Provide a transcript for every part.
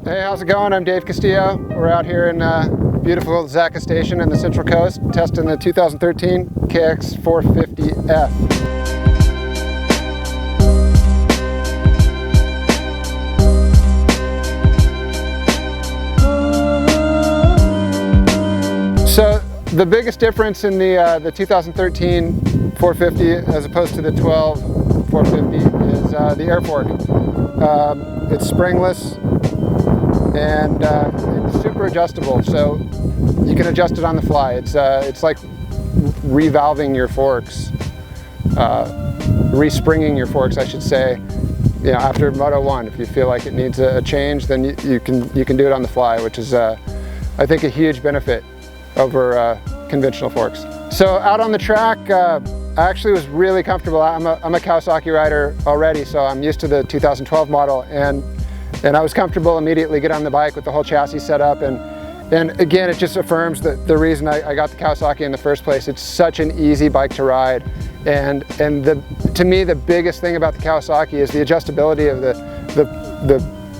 Hey, how's it going? I'm Dave Castillo. We're out here in beautiful Zaca Station in the Central Coast testing the 2013 KX450F. So the biggest difference in the 2013 450 as opposed to the 12 450 is the air fork. It's springless and it's super adjustable, so you can adjust it on the fly. It's like revalving your forks, respringing your forks, I should say. You know, after Moto 1, if you feel like it needs a change, then you can do it on the fly, which is I think a huge benefit over conventional forks. So out on the track, I actually was really comfortable. I'm a Kawasaki rider already, so I'm used to the 2012 model, and I was comfortable immediately get on the bike with the whole chassis set up, and again, it just affirms the reason I got the Kawasaki in the first place. It's such an easy bike to ride, and to me the biggest thing about the Kawasaki is the adjustability of the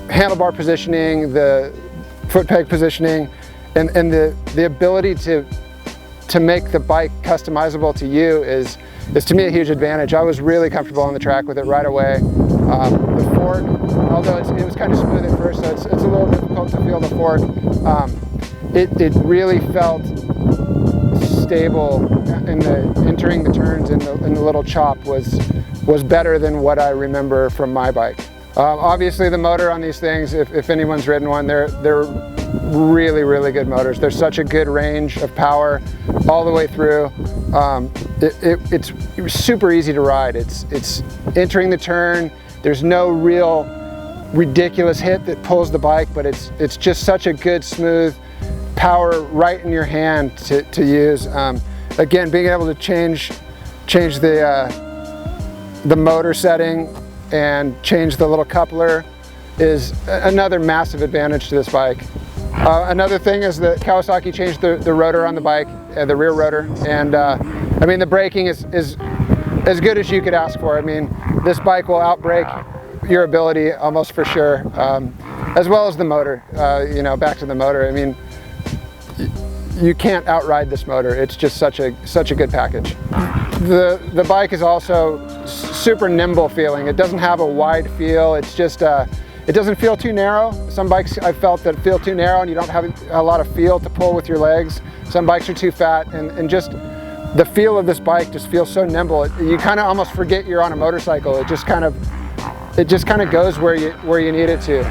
handlebar positioning, the foot peg positioning, and the ability to make the bike customizable to you is to me a huge advantage. I was really comfortable on the track with it right away. The fork, although it was kind of smooth at first, so it's a little difficult to feel the fork. It really felt stable in entering the turns in the little chop was better than what I remember from my bike. Obviously the motor on these things, if anyone's ridden one, they're really, really good motors. There's such a good range of power all the way through. It's super easy to ride. It's entering the turn. There's no real ridiculous hit that pulls the bike, but it's just such a good, smooth power right in your hand to use. Again, being able to change the motor setting and change the little coupler is another massive advantage to this bike. Another thing is that Kawasaki changed the rotor on the bike, the rear rotor, and I mean the braking is as good as you could ask for. I mean, this bike will outbrake your ability almost for sure, as well as the motor. You know, back to the motor. I mean, you can't outride this motor. It's just such a good package. The bike is also super nimble feeling. It doesn't have a wide feel. It's just it doesn't feel too narrow. Some bikes I've felt that feel too narrow and you don't have a lot of feel to pull with your legs. Some bikes are too fat, and just the feel of this bike just feels so nimble. You kind of almost forget you're on a motorcycle. It just kind of goes where you need it to.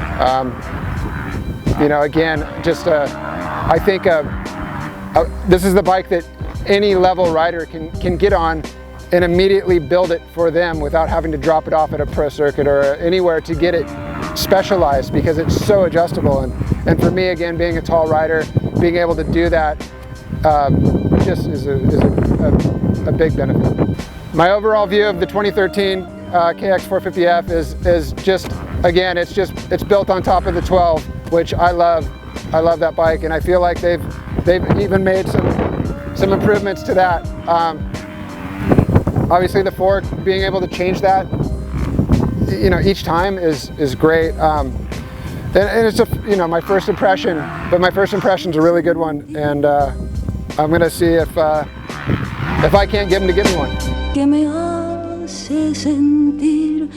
You know, again, just I think this is the bike that any level rider can get on and immediately build it for them without having to drop it off at a pro circuit or anywhere to get it specialized, because it's so adjustable. And for me, again, being a tall rider, being able to do that just is a big benefit. My overall view of the 2013 KX450F is just, again, it's built on top of the 12, which I love. I love that bike, and I feel like they've even made some improvements to that. Obviously the fork, being able to change that, you know, each time is great. And it's my first impression, but my first impression's a really good one, and I'm gonna see if I can't get him to give me one. Que me hace sentir